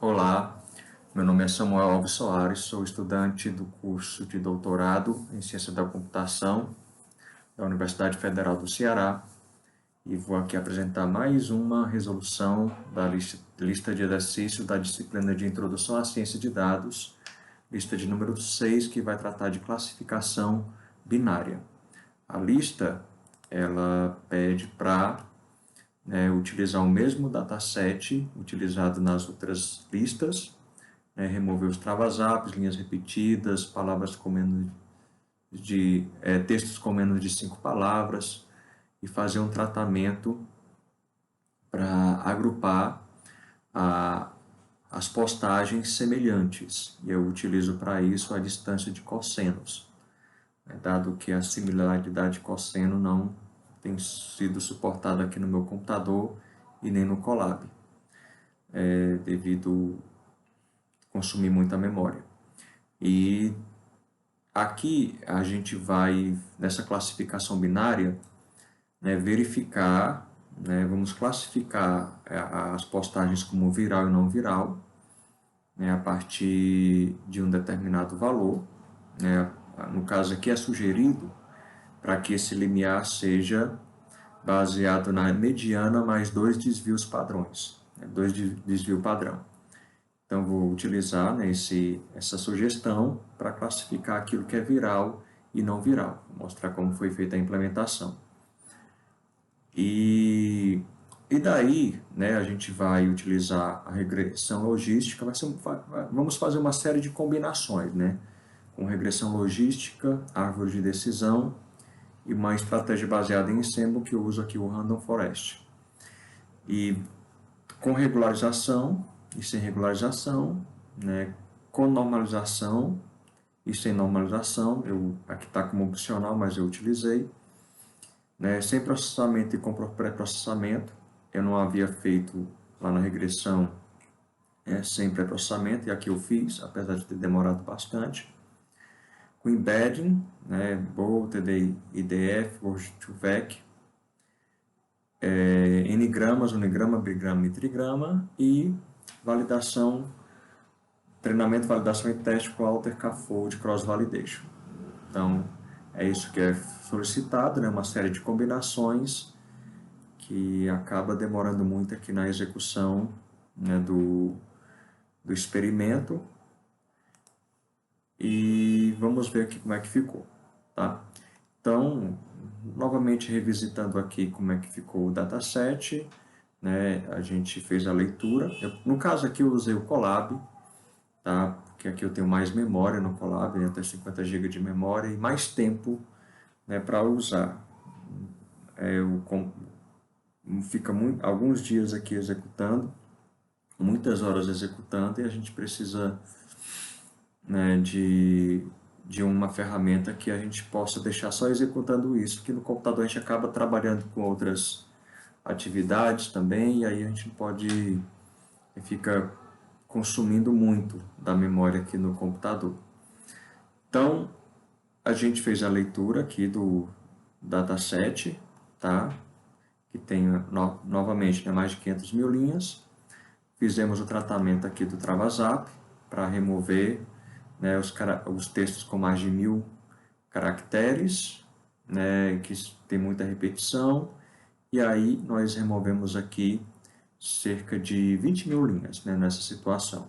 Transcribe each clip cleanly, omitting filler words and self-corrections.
Olá, meu nome é Samuel Alves Soares, sou estudante do curso de doutorado em Ciência da Computação da Universidade Federal do Ceará e vou aqui apresentar mais uma resolução da lista de exercícios da disciplina de Introdução à Ciência de Dados, lista de número 6, que vai tratar de classificação binária. A lista, ela pede para utilizar o mesmo dataset utilizado nas outras listas, remover os travas-apps, linhas repetidas, palavras com menos de textos com menos de 5 palavras e fazer um tratamento para agrupar as postagens semelhantes. E eu utilizo para isso a distância de cossenos, dado que a similaridade de cosseno não tem sido suportada aqui no meu computador e nem no Colab, devido consumir muita memória. E aqui a gente vai, nessa classificação binária, verificar, vamos classificar as postagens como viral e não viral, a partir de um determinado valor. No caso aqui é sugerido para que esse limiar seja baseado na mediana mais 2 desvios padrões, 2 desvio padrão. Então, vou utilizar essa sugestão para classificar aquilo que é viral e não viral. Vou mostrar como foi feita a implementação. E daí, a gente vai utilizar a regressão logística. Vamos fazer uma série de combinações, com regressão logística, árvore de decisão e uma estratégia baseada em ensemble, que eu uso aqui o Random Forest. E com regularização e sem regularização, com normalização e sem normalização, aqui está como opcional, mas eu utilizei, sem processamento e com pré-processamento. Eu não havia feito lá na regressão sem pré-processamento, e aqui eu fiz, apesar de ter demorado bastante. Com embedding, Bool, TD, IDF, Word2Vec, N-gramas, unigrama, bigrama e trigrama, e validação, treinamento, validação e teste com Alter K-Fold Cross Validation. Então, é isso que é solicitado, uma série de combinações que acaba demorando muito aqui na execução do experimento. E vamos ver aqui como é que ficou, tá? Então, novamente revisitando aqui como é que ficou o dataset, a gente fez a leitura. No caso aqui eu usei o Colab, tá? Porque aqui eu tenho mais memória no Colab, até 50 GB de memória e mais tempo para usar. Fica alguns dias aqui executando, muitas horas executando, e a gente precisa de uma ferramenta que a gente possa deixar só executando isso, que no computador a gente acaba trabalhando com outras atividades também, e aí a gente fica consumindo muito da memória aqui no computador. Então, a gente fez a leitura aqui do dataset, tá? Que tem novamente mais de 500 mil linhas. Fizemos o tratamento aqui do travas-app para remover os textos com mais de 1000 caracteres, que tem muita repetição, e aí nós removemos aqui cerca de 20 mil linhas nessa situação.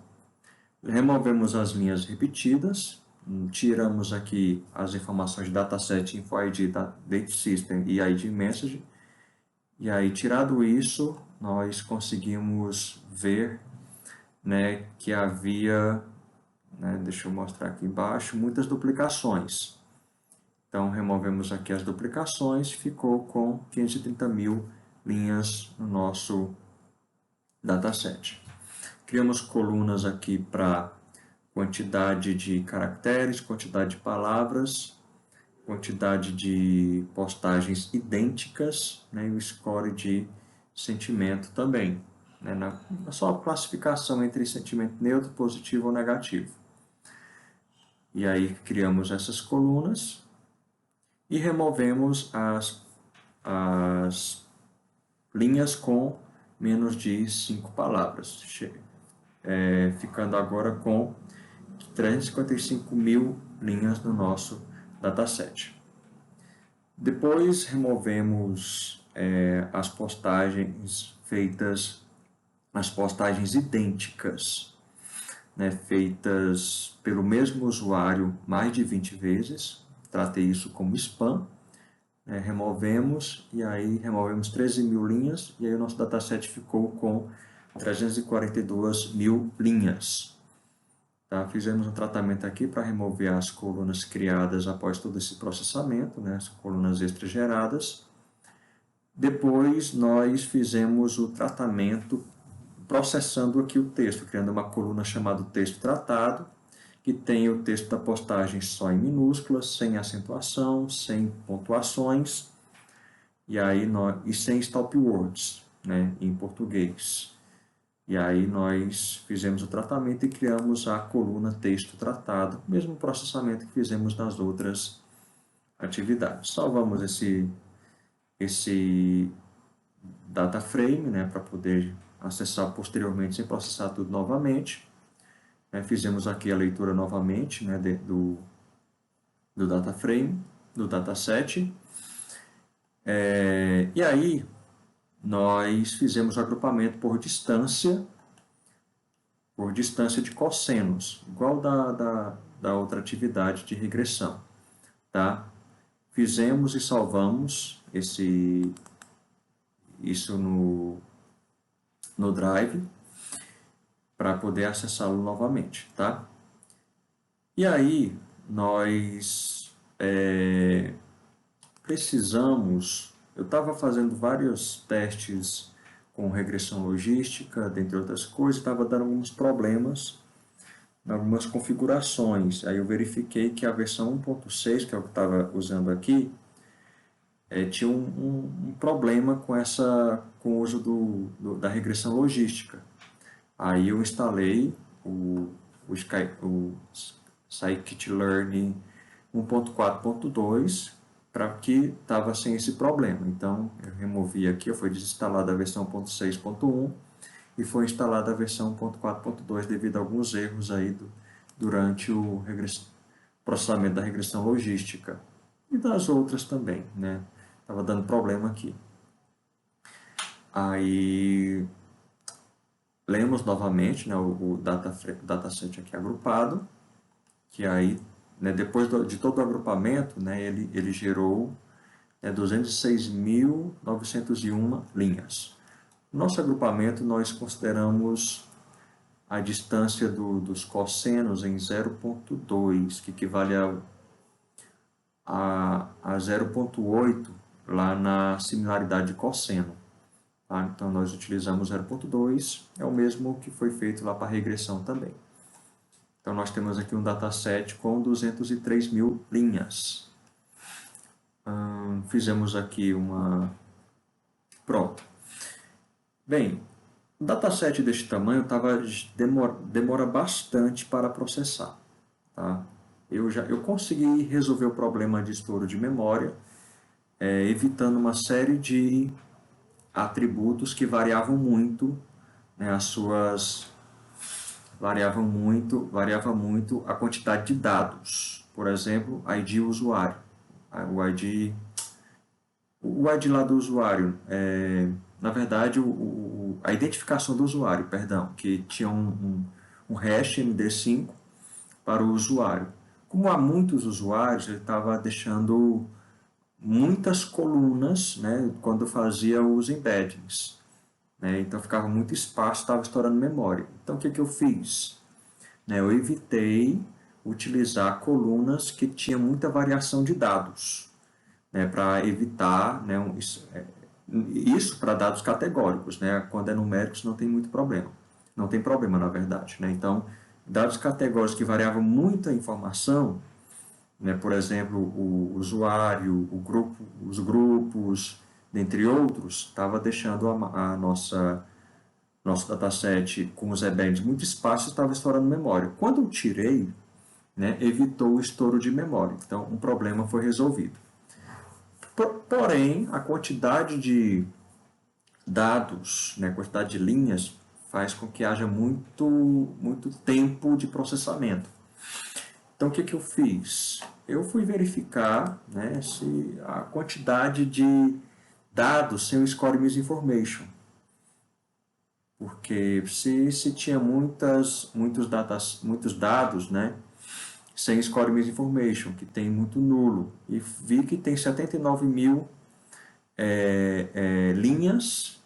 Removemos as linhas repetidas, tiramos aqui as informações de dataset, InfoID, Date System e ID Message, e aí, tirado isso, nós conseguimos ver que havia, deixa eu mostrar aqui embaixo, muitas duplicações. Então, removemos aqui as duplicações, ficou com 530 mil linhas no nosso dataset. Criamos colunas aqui para quantidade de caracteres, quantidade de palavras, quantidade de postagens idênticas, e o score de sentimento também, na sua classificação entre sentimento neutro, positivo ou negativo. E aí criamos essas colunas e removemos as linhas com menos de 5 palavras. ficando agora com 355 mil linhas no nosso dataset. Depois removemos as postagens feitas, as postagens idênticas, né, feitas pelo mesmo usuário mais de 20 vezes. Tratei isso como spam. Removemos, e aí removemos 13 mil linhas, e aí o nosso dataset ficou com 342 mil linhas. Tá? Fizemos um tratamento aqui para remover as colunas criadas após todo esse processamento, né? As colunas extra geradas. Depois nós fizemos o tratamento processando aqui o texto, criando uma coluna chamada texto tratado, que tem o texto da postagem só em minúsculas, sem acentuação, sem pontuações, e sem stop words, né, em português. E aí nós fizemos o tratamento e criamos a coluna texto tratado, mesmo processamento que fizemos nas outras atividades. Salvamos esse data frame, né, para poder acessar posteriormente sem processar tudo novamente. Fizemos aqui a leitura novamente, né, do data frame, do dataset. E aí nós fizemos o agrupamento por distância de cossenos, igual da outra atividade de regressão. Tá? Fizemos e salvamos isso no Drive para poder acessá-lo novamente. Tá? E aí nós precisamos... Eu estava fazendo vários testes com regressão logística, dentre outras coisas, estava dando alguns problemas em algumas configurações. Aí eu verifiquei que a versão 1.6, que é o que eu estava usando aqui, tinha um problema com o uso da regressão logística. Aí eu instalei o Scikit-learn 1.4.2 para que estava sem esse problema. Então, eu removi aqui, foi desinstalada a versão 1.6.1 e foi instalada a versão 1.4.2 devido a alguns erros aí durante o processamento da regressão logística. E das outras também, né? Estava dando problema aqui. Aí, lemos novamente, né, o dataset aqui agrupado, que aí, né, depois de todo o agrupamento, né, ele gerou 206.901 linhas. No nosso agrupamento, nós consideramos a distância dos cossenos em 0.2, que equivale a 0.8 lá na similaridade de cosseno. Tá? Então, nós utilizamos 0.2, é o mesmo que foi feito lá para a regressão também. Então, nós temos aqui um dataset com 203 mil linhas. Fizemos aqui Pronto. Bem, um dataset deste tamanho demora bastante para processar. Tá? Eu consegui resolver o problema de estouro de memória, evitando uma série de atributos que variavam muito, né, variava muito a quantidade de dados. Por exemplo, ID usuário. O ID lá do usuário, na verdade, a identificação do usuário, perdão, que tinha um hash MD5 para o usuário. Como há muitos usuários, ele estava deixando muitas colunas, né, quando fazia os embeddings. Né, então ficava muito espaço, estava estourando memória. Então o que eu fiz? Eu evitei utilizar colunas que tinham muita variação de dados, né, para evitar, né, isso para dados categóricos, né, quando é numéricos não tem muito problema, não tem problema na verdade, né, então dados categóricos que variavam muita informação, né, por exemplo, o usuário, os grupos, dentre outros, estava deixando nosso dataset com os embeddings muito espaço e estava estourando memória. Quando eu tirei, né, evitou o estouro de memória. Então, um problema foi resolvido. Porém, a quantidade de dados, né, a quantidade de linhas faz com que haja muito tempo de processamento. Então, o que que eu fiz? Eu fui verificar, né, se a quantidade de dados sem o Score Misinformation. Porque se tinha muitos dados, né, sem Score Misinformation, que tem muito nulo. E vi que tem 79 mil linhas,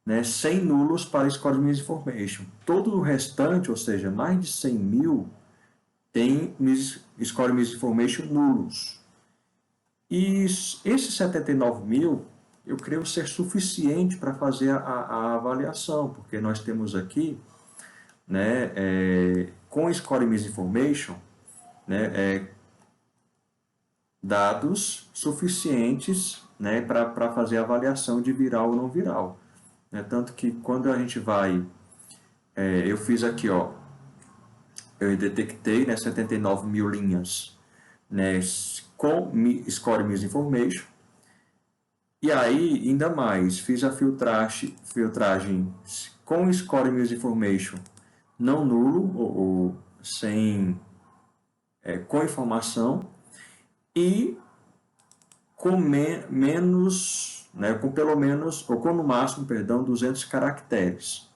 né, sem nulos para Score Misinformation. Todo o restante, ou seja, mais de 100 mil, tem Score Misinformation nulos. E esses 79 mil, eu creio ser suficiente para fazer a avaliação, porque nós temos aqui, né, com Score Misinformation, né, dados suficientes, né, para fazer a avaliação de viral ou não viral. Né? Tanto que quando a gente vai, eu fiz aqui, ó, eu detectei, né, 79 mil linhas, né, com Score Misinformation. E aí, ainda mais, fiz a filtragem com Score Misinformation não nulo, ou sem, com informação, e com menos, né, com pelo menos, ou com no máximo, perdão, 200 caracteres.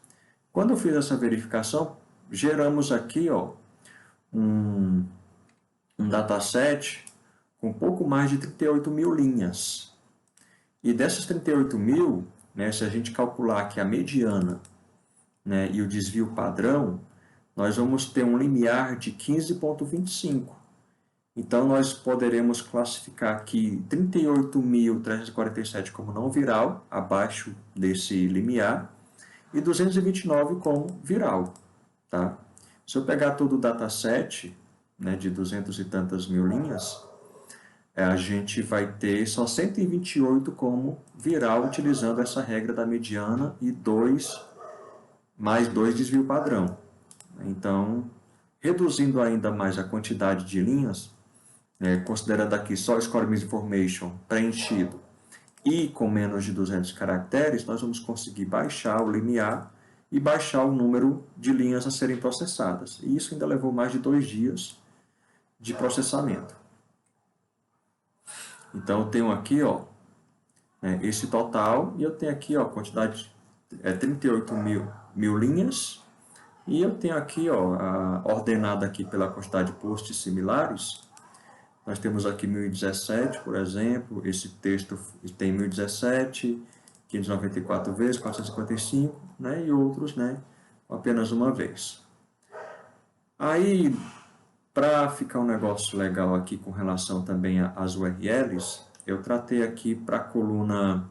Quando eu fiz essa verificação, geramos aqui, ó, um dataset com pouco mais de 38 mil linhas. E dessas 38 mil, né, se a gente calcular aqui a mediana, né, e o desvio padrão, nós vamos ter um limiar de 15,25. Então, nós poderemos classificar aqui 38.347 como não viral, abaixo desse limiar, e 229 como viral. Tá? Se eu pegar todo o dataset, né, de 200 e tantas mil linhas, a gente vai ter só 128 como viral, utilizando essa regra da mediana e 2 mais 2 desvio padrão. Então, reduzindo ainda mais a quantidade de linhas, considerando aqui só Score Misinformation preenchido e com menos de 200 caracteres, nós vamos conseguir baixar o limiar e baixar o número de linhas a serem processadas. E isso ainda levou mais de 2 dias de processamento. Então, eu tenho aqui, ó, esse total, e eu tenho aqui, ó, quantidade 38 mil linhas, e eu tenho aqui, ó, ordenada aqui pela quantidade de posts similares. Nós temos aqui 1017, por exemplo, esse texto tem 1017, 594 vezes, 455, né, e outros, né, apenas uma vez. Aí, para ficar um negócio legal aqui com relação também às URLs, eu tratei aqui para a coluna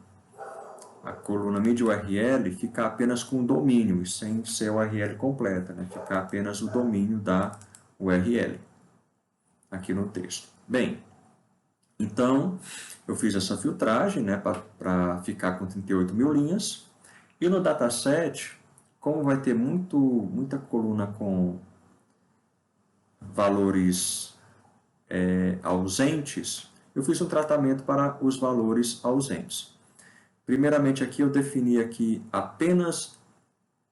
mídia URL ficar apenas com o domínio, sem ser a URL completa, né? Ficar apenas o domínio da URL aqui no texto. Bem, então eu fiz essa filtragem, né, para ficar com 38 mil linhas, e no dataset, como vai ter muita coluna com valores ausentes, eu fiz um tratamento para os valores ausentes. Primeiramente aqui eu defini aqui apenas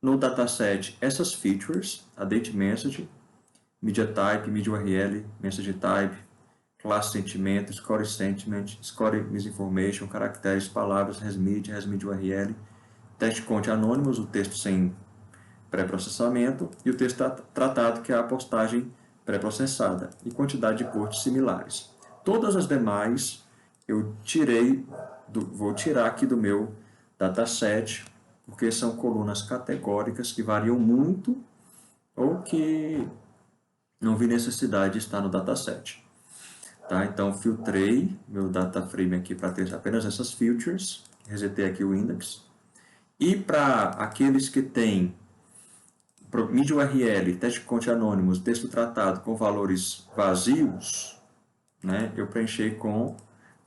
no dataset essas features, a date message, media type, media URL, message type, classe sentimento, score sentiment, score misinformation, caracteres, palavras, resmid URL, text count anônimos, o texto sem pré-processamento, e o texto tratado, que é a postagem pré-processada, e quantidade de ports similares. Todas as demais eu vou tirar aqui do meu dataset, porque são colunas categóricas que variam muito ou que não vi necessidade de estar no dataset. Tá? Então, filtrei meu data frame aqui para ter apenas essas features, resetei aqui o index. E para aqueles que têm mídia URL, teste count anônimos, texto tratado com valores vazios, né, eu preenchi com,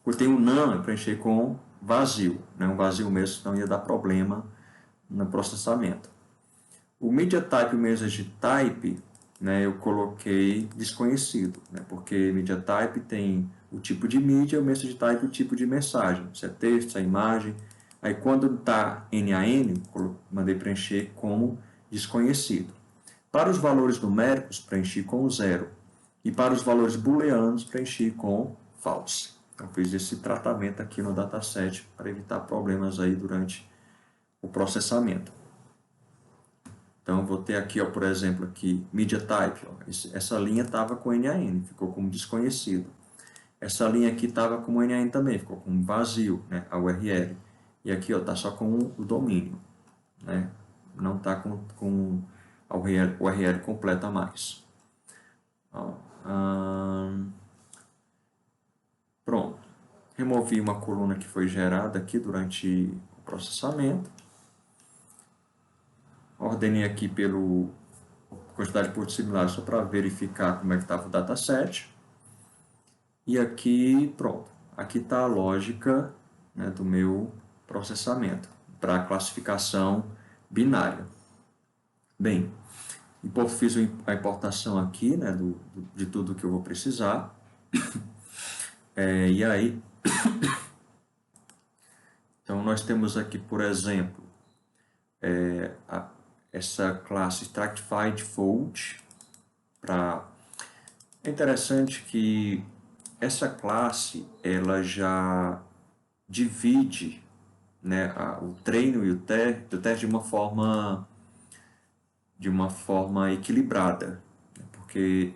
eu tenho um não, eu preenchi com vazio, né, um vazio mesmo, não ia dar problema no processamento. O media type e o message type, né, eu coloquei desconhecido, né, porque media type tem o tipo de mídia, o message type o tipo de mensagem, se é texto, se é imagem, Aí quando está NaN, mandei preencher como desconhecido. Para os valores numéricos, preenchi com 0. E para os valores booleanos, preenchi com false. Então, fiz esse tratamento aqui no dataset para evitar problemas aí durante o processamento. Então, vou ter aqui, ó, por exemplo, aqui, media type. Ó, essa linha estava com NaN, ficou como desconhecido. Essa linha aqui estava com NaN também, ficou com vazio, né, a URL. E aqui está só com o domínio, né? Não está com a URL completa mais. Ó, pronto. Removi uma coluna que foi gerada aqui durante o processamento. Ordenei aqui pelo quantidade de portos similares só para verificar como é que estava o dataset. E aqui, pronto. Aqui está a lógica, né, do meu processamento para a classificação binária. Bem, fiz a importação aqui, né, de tudo que eu vou precisar. E aí, então nós temos aqui, por exemplo, essa classe Stratified Fold. É interessante que essa classe ela já divide, né, o treino e o teste de uma forma equilibrada, né, porque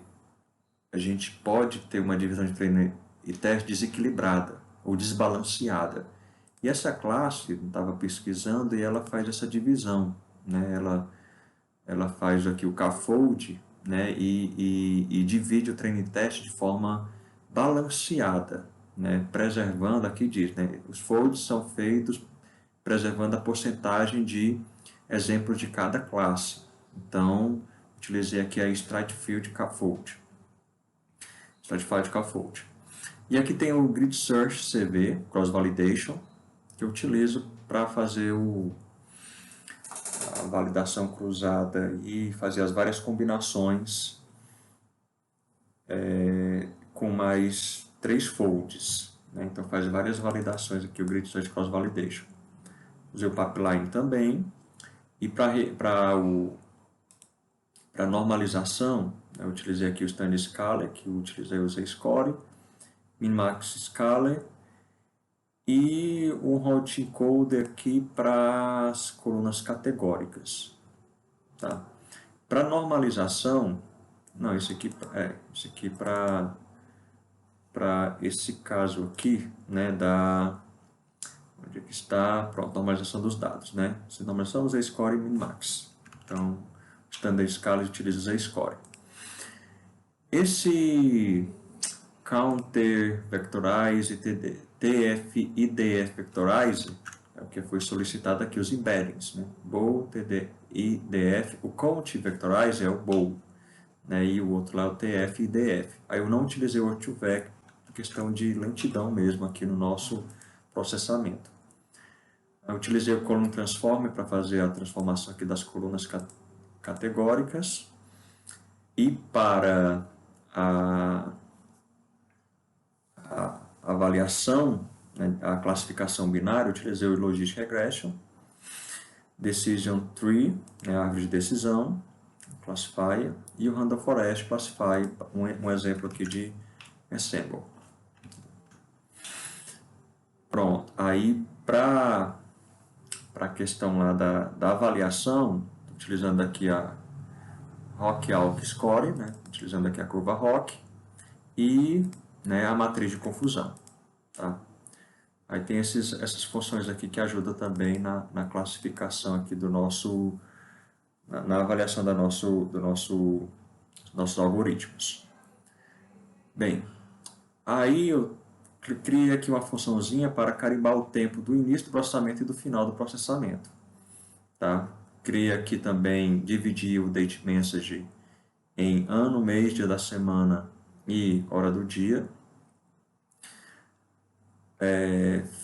a gente pode ter uma divisão de treino e teste desequilibrada ou desbalanceada. E essa classe, eu estava pesquisando, e ela faz essa divisão, né? Ela faz aqui o K-fold, né? E divide o treino e teste de forma balanceada, né? Preservando, aqui diz, né? Os folds são feitos preservando a porcentagem de exemplos de cada classe. Então, utilizei aqui a Stratified K-fold. Stratified K-fold. E aqui tem o Grid Search CV, Cross Validation, que eu utilizo para fazer a validação cruzada e fazer as várias combinações com mais 3 folds, né? Então faz várias validações aqui o Grid Search Cross Validation. Usei o Pipeline também. E para normalização, eu utilizei aqui o Standard Scaler, que eu usei Score, Min-Max Scaler, e um route encoder aqui para as colunas categóricas, tá? Para normalização, não, esse aqui para esse caso aqui, né, onde é que está, pronto, normalização dos dados, né? Se normalização, usei Score e Min-Max. Então, Standard Scaler utiliza o Z-Score. Esse Counter Vectorize, TF e DF Vectorize, é o que foi solicitado aqui, os embeddings, né? Bool, TD e DF. O Count Vectorize é o Bool, né? E o outro lá é o TF e DF. Aí eu não utilizei o Orthvec por questão de lentidão mesmo aqui no nosso processamento. Eu utilizei o Column Transformer para fazer a transformação aqui das colunas categóricas. E para a avaliação, né, a classificação binária, eu utilizei o Logistic Regression, Decision Tree, né, a árvore de decisão, Classifier, e o Random Forest Classifier, um exemplo aqui de Ensemble. Pronto, aí para a questão lá da avaliação, utilizando aqui a Hock-Alk Score, né, utilizando aqui a curva Hock, e, né, a matriz de confusão, tá? Aí tem essas funções aqui que ajudam também na classificação aqui do nosso, na avaliação nossos algoritmos. Bem, aí eu criei aqui uma funçãozinha para carimbar o tempo do início do processamento e do final do processamento, tá? Criei aqui também, dividi o date message em ano, mês, dia da semana e hora do dia.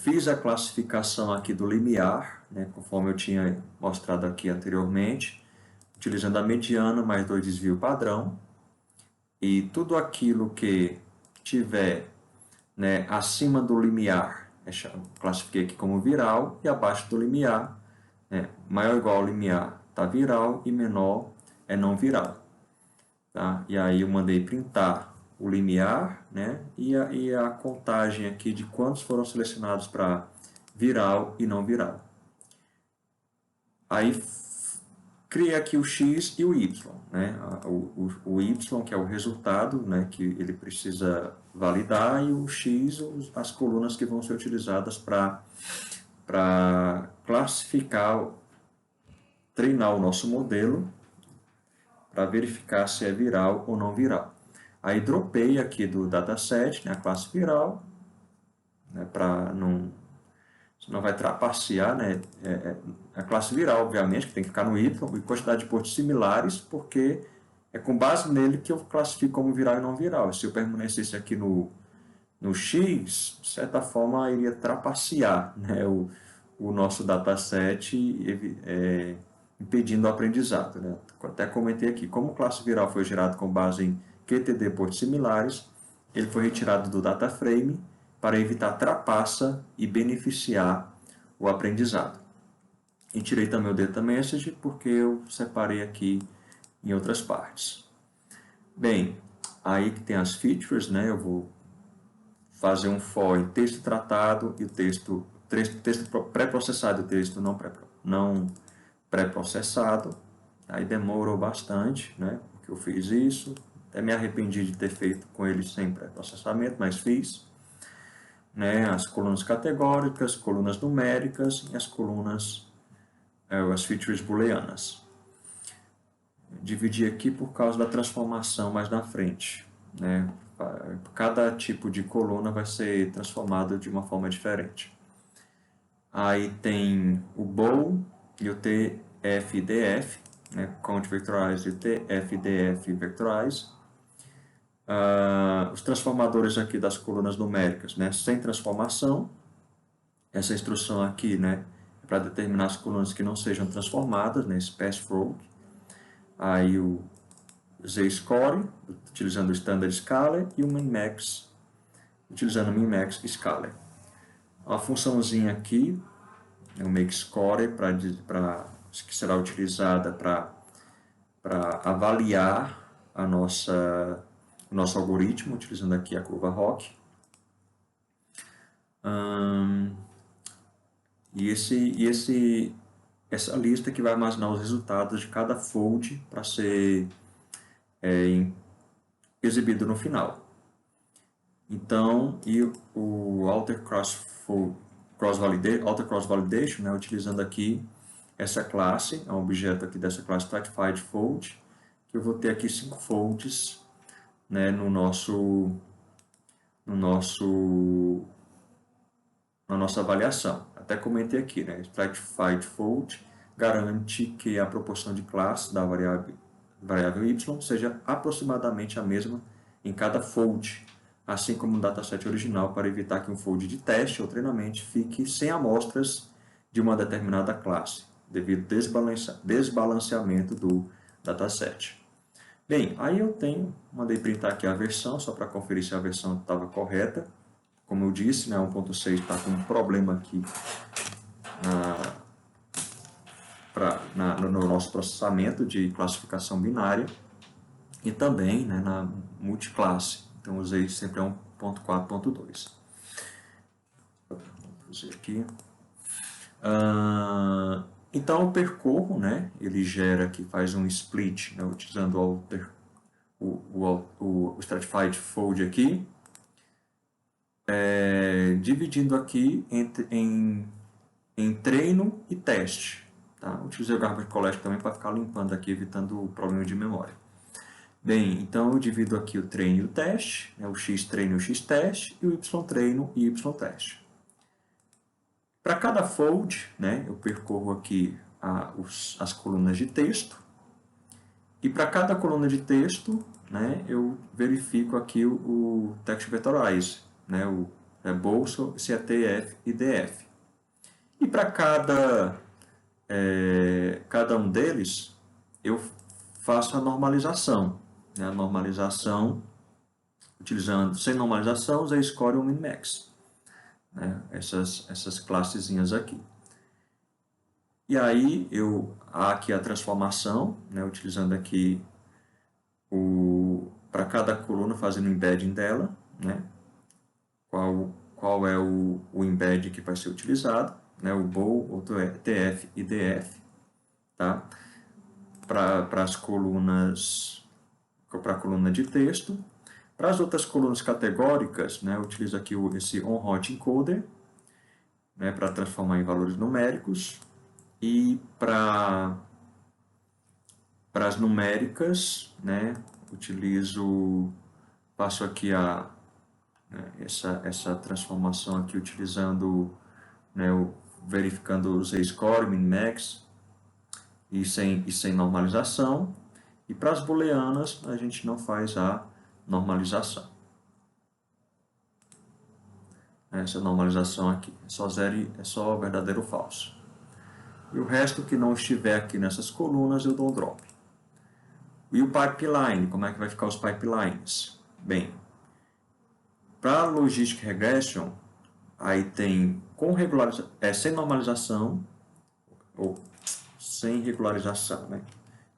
Fiz a classificação aqui do limiar, né, conforme eu tinha mostrado aqui anteriormente, utilizando a mediana mais 2 desvio padrão. E tudo aquilo que tiver, né, acima do limiar classifiquei aqui como viral, e abaixo do limiar, maior ou igual ao limiar está viral e menor é não viral. Tá? E aí eu mandei printar o limiar, né? E a contagem aqui de quantos foram selecionados para viral e não viral. Aí criei aqui o X e o Y, né? O Y, que é o resultado, né? Que ele precisa validar, e o X, as colunas que vão ser utilizadas para classificar, treinar o nosso modelo, para verificar se é viral ou não viral. Aí dropei aqui do dataset, né, a classe viral, né, para não, senão vai trapacear, né, a classe viral, obviamente, que tem que ficar no Y, e quantidade de portos similares, porque é com base nele que eu classifico como viral e não viral. Se eu permanecesse aqui no X, de certa forma, iria trapacear, né, o nosso dataset, impedindo o aprendizado, né? Até comentei aqui, como classe viral foi gerado com base em QTD portos similares, ele foi retirado do data frame para evitar trapaça e beneficiar o aprendizado. E tirei também o data message porque eu separei aqui em outras partes. Bem, aí que tem as features, né? Eu vou fazer um for em texto tratado e o texto pré-processado e o texto não pré-processado. Aí demorou bastante, né? Porque eu fiz isso. Até me arrependi de ter feito com ele sem pré-processamento, mas fiz. Né? As colunas categóricas, colunas numéricas e as colunas, as features booleanas. Dividi aqui por causa da transformação mais na frente, né? Cada tipo de coluna vai ser transformado de uma forma diferente. Aí tem o bool e o TF-DF, né? Count Vectorize e TF-DF Vectorize. Os transformadores aqui das colunas numéricas, né? Sem transformação. Essa instrução aqui, né? É para determinar as colunas que não sejam transformadas, né? Esse passthrough. Aí o Z-score, utilizando o standard scaler, e o min-max, utilizando o min-max scaler. Uma funçãozinha aqui, o make-score, que será utilizada para avaliar o nosso algoritmo, utilizando aqui a curva ROC. Essa lista que vai armazenar os resultados de cada fold para ser exibido no final. Então, e o Outer Cross Validation, né, utilizando aqui essa classe, é um objeto aqui dessa classe Stratified Fold, que eu vou ter aqui 5 folds, né, na nossa avaliação. Até comentei aqui, né, Stratified Fold garante que a proporção de classe da variável y seja aproximadamente a mesma em cada fold, assim como no dataset original, para evitar que um fold de teste ou treinamento fique sem amostras de uma determinada classe, devido ao desbalanceamento do dataset. Bem, aí eu mandei printar aqui a versão, só para conferir se a versão estava correta. Como eu disse, né, 1.6 está com um problema aqui no nosso processamento de classificação binária e também, né, na multiclasse. Então, usei sempre 1.4.2. Vou fazer aqui. Então, o percorro, né, ele gera aqui, faz um split, né, utilizando o Stratified Fold aqui, dividindo aqui em treino e teste. Tá? Utilizei o Garbage Collection também para ficar limpando aqui, evitando o problema de memória. Bem, então eu divido aqui o treino e o teste, né, o X treino e o X teste, e o Y treino e Y teste. Para cada fold, né, eu percorro aqui as colunas de texto, e para cada coluna de texto, né, eu verifico aqui o Text Vectorize, né, o bolso, se é TF e DF. E para cada um deles, eu faço a normalização. Né, a normalização, utilizando, sem normalização, Z-score e o min-max. né, essas classezinhas aqui. E aí, há aqui a transformação, né, utilizando aqui para cada coluna, fazendo o embedding dela, né, qual é o embed que vai ser utilizado, né, o bool, o TF e DF, tá? Para as colunas, para a coluna de texto. Para as outras colunas categóricas, né, eu utilizo aqui esse on-hot encoder, né, para transformar em valores numéricos, e para as numéricas, né, passo aqui essa transformação aqui utilizando, né, verificando o z-score, min-max, e sem normalização. E para as booleanas, a gente não faz a normalização. Essa normalização aqui é só verdadeiro ou falso. E o resto que não estiver aqui nessas colunas, eu dou um drop. E o pipeline, como é que vai ficar os pipelines? Bem, para Logistic Regression, aí tem sem normalização, ou sem regularização, né?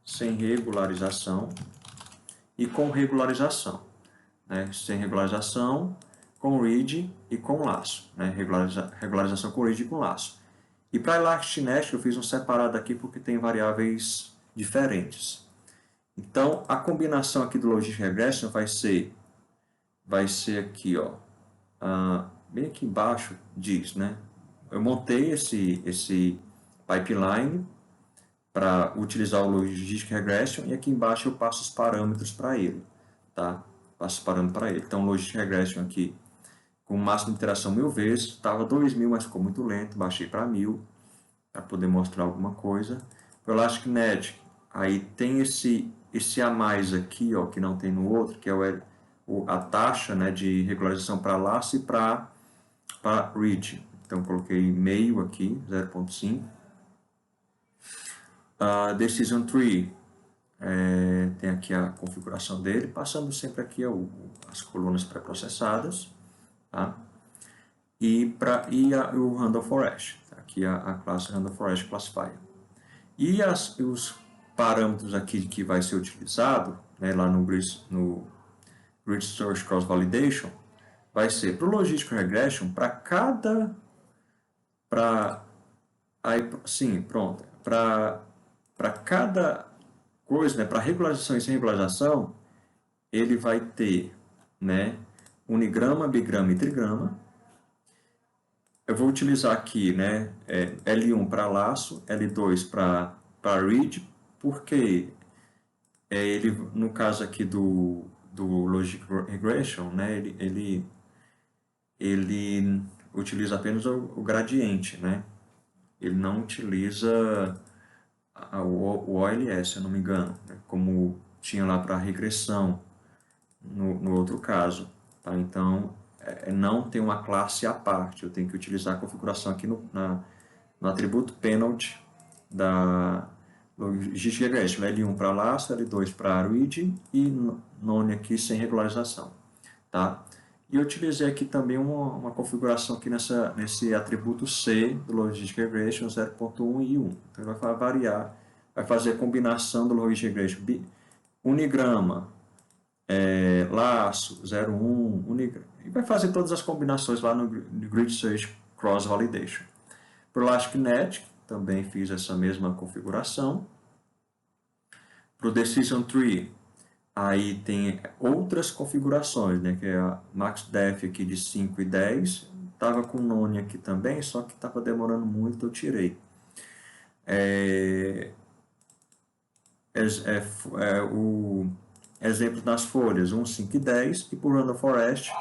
Sem regularização e com regularização, né? Sem regularização, com read e com laço, né? Regularização com read e com laço. E para ElastiNet eu fiz um separado aqui porque tem variáveis diferentes. Então, a combinação aqui do Logistic Regression vai ser aqui, ó, bem aqui embaixo diz, né? Eu montei esse pipeline para utilizar o Logistic Regression e aqui embaixo eu passo os parâmetros para ele, tá? Passo os parâmetros para ele. Então, o Logistic Regression aqui, com máximo de iteração 1000 vezes, estava 2000, mas ficou muito lento, baixei para 1000 para poder mostrar alguma coisa. O ElasticNet, aí tem esse a mais aqui, ó, que não tem no outro, que é a taxa, né, de regularização para laço e para read. Então, coloquei meio aqui, 0.5. Decision Tree, tem aqui a configuração dele, passando sempre aqui as colunas pré-processadas, tá? E o Random Forest, aqui a classe Random Forest Classifier. E os parâmetros aqui que vai ser utilizado, né, lá no Grid Search Cross Validation, vai ser para o Logistic Regression, para cada coisa, né, para regularização e sem regularização, ele vai ter, né, unigrama, bigrama e trigrama. Eu vou utilizar aqui, né, L1 para laço, L2 para read, porque ele, no caso aqui do Logistic Regression, né, ele utiliza apenas o gradiente, né? Ele não utiliza o OLS, se eu não me engano, né? Como tinha lá para regressão no outro caso, tá? Então, não tem uma classe à parte, eu tenho que utilizar a configuração aqui no atributo penalty da Logistic Regression, L1 para laço, L2 para read e none aqui sem regularização, tá? E eu utilizei aqui também uma configuração aqui nesse atributo C do Logistic Regression 0.1 e 1. Então ele vai variar, vai fazer a combinação do Logistic Regression unigrama, laço, 0.1, unigrama, e vai fazer todas as combinações lá no Grid Search Cross Validation. Para o ElasticNet, também fiz essa mesma configuração. Para o Decision Tree, aí tem outras configurações, né, que é a MaxDef aqui de 5 e 10, estava com none aqui também, só que estava demorando muito, eu tirei. O exemplo das folhas 1, 5 e 10, e por Random Forest,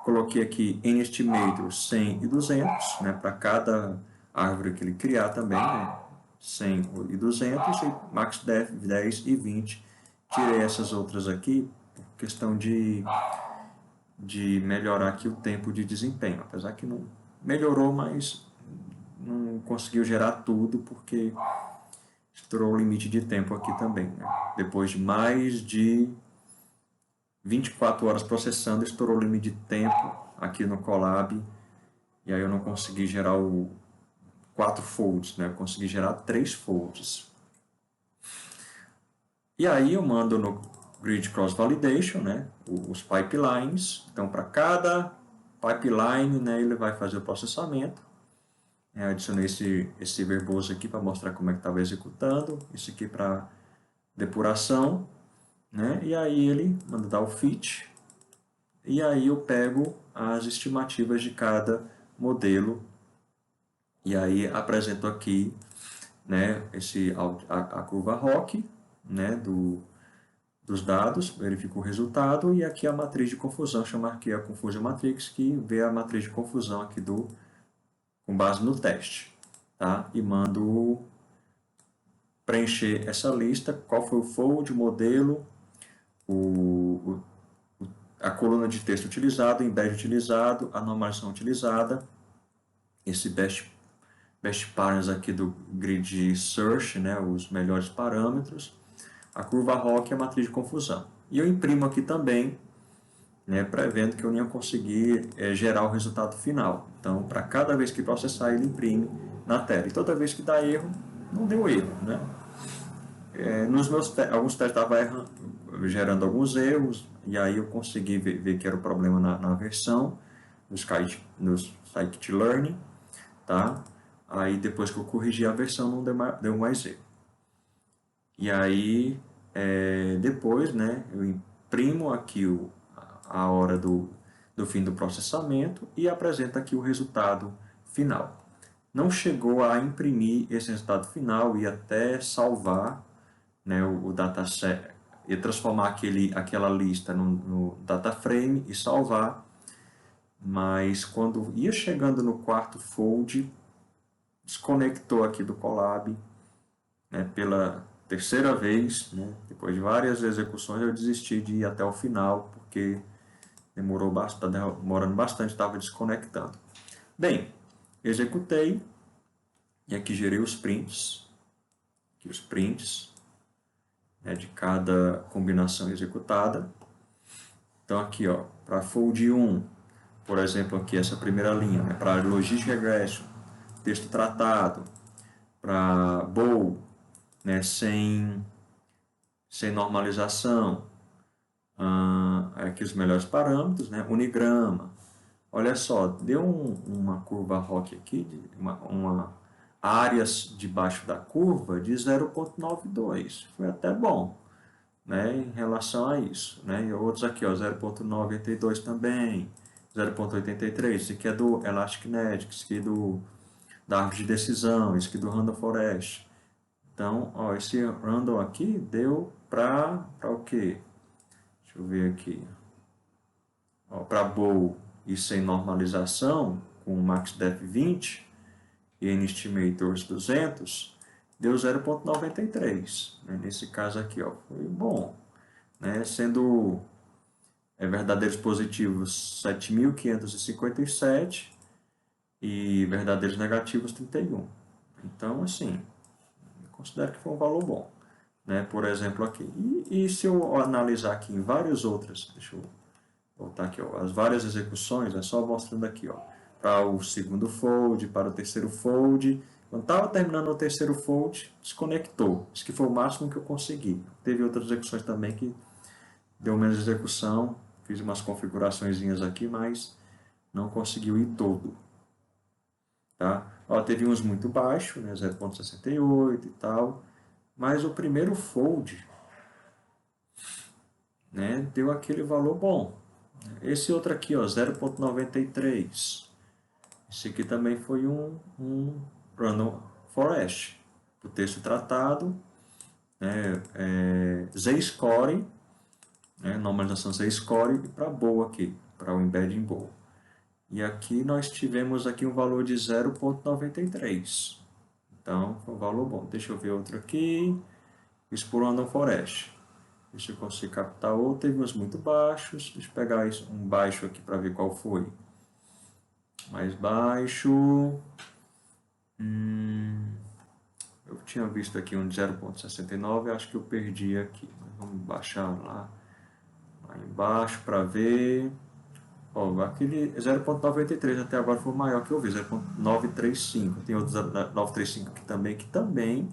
coloquei aqui NEstimator 100 e 200, né, para cada árvore que ele criar também, né, 100 e 200, e MaxDef 10 e 20. Tirei essas outras aqui por questão de melhorar aqui o tempo de desempenho, apesar que não melhorou, mas não conseguiu gerar tudo porque estourou o limite de tempo aqui também, né? Depois de mais de 24 horas processando, estourou o limite de tempo aqui no Colab E aí eu não consegui gerar 4 folds, né? Eu consegui gerar 3 folds. E aí eu mando no Grid Cross Validation, né? Os pipelines. Então, para cada pipeline, né, ele vai fazer o processamento. Eu adicionei esse verboso aqui para mostrar como é que estava executando. Isso aqui para depuração, né? E aí ele manda dar o fit. E aí eu pego as estimativas de cada modelo. E aí apresento aqui, né, a curva ROC, né, dos dados, verifico o resultado, e aqui a matriz de confusão, chamar aqui a Confusion Matrix, que vê a matriz de confusão aqui com base no teste. Tá? E mando preencher essa lista, qual foi o fold, o modelo, a coluna de texto utilizado, o embed utilizado, a normalização utilizada, esse best patterns aqui do grid search, né, os melhores parâmetros, a curva ROC e a matriz de confusão. E eu imprimo aqui também, né, prevendo que eu não ia conseguir gerar o resultado final. Então, para cada vez que processar, ele imprime na tela. E toda vez que dá erro, não deu erro, né? Nos meus alguns testes estava gerando alguns erros, e aí eu consegui ver que era o problema na versão, no scikit-learn, tá? Aí depois que eu corrigi a versão não deu mais erro. E aí depois, né, eu imprimo aqui a hora do fim do processamento e apresento aqui o resultado final. Não chegou a imprimir esse resultado final e até salvar, né, o dataset e transformar aquela lista no data frame e salvar, mas quando ia chegando no quarto fold, desconectou aqui do Colab, né, pela terceira vez, né, depois de várias execuções eu desisti de ir até o final, porque demorando bastante, estava desconectando. Bem, executei, e aqui gerei os prints, né, de cada combinação executada. Então aqui, para fold 1, por exemplo, aqui essa primeira linha, né, para Logistic Regression, texto tratado, para bowl, né, sem normalização, aqui os melhores parâmetros, né, unigrama. Olha só, deu uma curva ROC aqui, uma áreas debaixo da curva de 0,92. Foi até bom, né, em relação a isso. Né? E outros aqui, 0,92 também, 0,83. Esse aqui é do Elastic Net, esse aqui é da árvore de decisão, esse aqui do Random Forest. Então, esse random aqui deu para o quê? Deixa eu ver aqui. Para bowl e sem normalização, com MaxDef 20 e NEstimators 200, deu 0,93. Né? Nesse caso aqui, foi bom. Né? Sendo verdadeiros positivos 7.557 e verdadeiros negativos 31. Então, assim, eu considero que foi um valor bom. Né? Por exemplo, aqui. E se eu analisar aqui em várias outras, deixa eu voltar aqui, as várias execuções, é só mostrando aqui, para o segundo fold, para o terceiro fold. Quando estava terminando o terceiro fold, desconectou. Isso que foi o máximo que eu consegui. Teve outras execuções também que deu menos execução, fiz umas configurações aqui, mas não conseguiu ir todo. Tá? Teve uns muito baixos, né, 0,68 e tal, mas o primeiro fold, né, deu aquele valor bom. Esse outro aqui, 0,93. Esse aqui também foi um Random Forest. O texto tratado, né, Z-Score, né, normalização Z-Score, e para bowl aqui, para o embedding bowl. E aqui nós tivemos aqui um valor de 0,93. Então, foi um valor bom. Deixa eu ver outro aqui. Isso por Random Forest. Deixa eu conseguir captar outro. Teve uns muito baixos. Deixa eu pegar um baixo aqui para ver qual foi. Mais baixo. Eu tinha visto aqui um de 0,69. Acho que eu perdi aqui. Vamos baixar lá embaixo para ver. Ó, aquele 0,93 até agora foi o maior que eu vi, 0,935. Tem outros 935 que também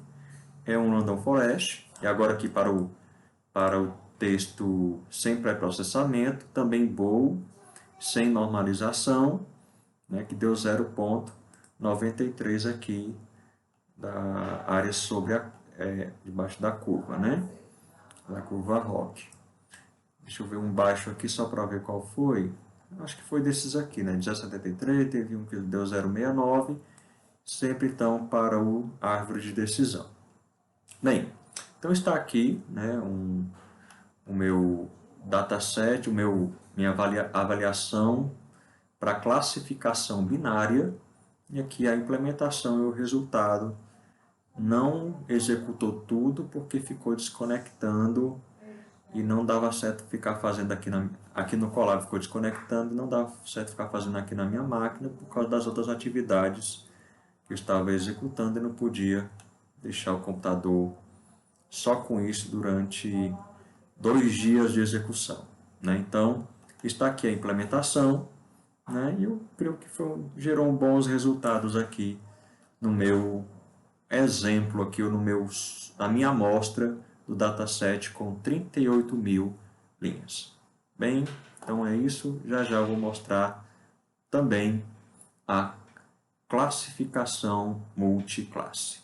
é um Random Forest. E agora aqui para o texto sem pré-processamento, também bool, sem normalização, né, que deu 0,93 aqui da área sobre debaixo da curva, né? Da curva ROC. Deixa eu ver um baixo aqui só para ver qual foi. Acho que foi desses aqui, né? 0,73, teve um que deu 0,69, sempre então para o árvore de decisão. Bem, então está aqui, né, o meu dataset, minha avaliação para classificação binária, e aqui a implementação e o resultado. Não executou tudo porque ficou desconectando e não dava certo ficar fazendo aqui no Colab, ficou desconectando e não dava certo ficar fazendo aqui na minha máquina por causa das outras atividades que eu estava executando e não podia deixar o computador só com isso durante 2 dias de execução, né? Então, está aqui a implementação, né? E eu creio que gerou bons resultados aqui no meu exemplo aqui, ou na minha amostra do dataset com 38.000 linhas. Bem, então é isso. Já já eu vou mostrar também a classificação multiclasse.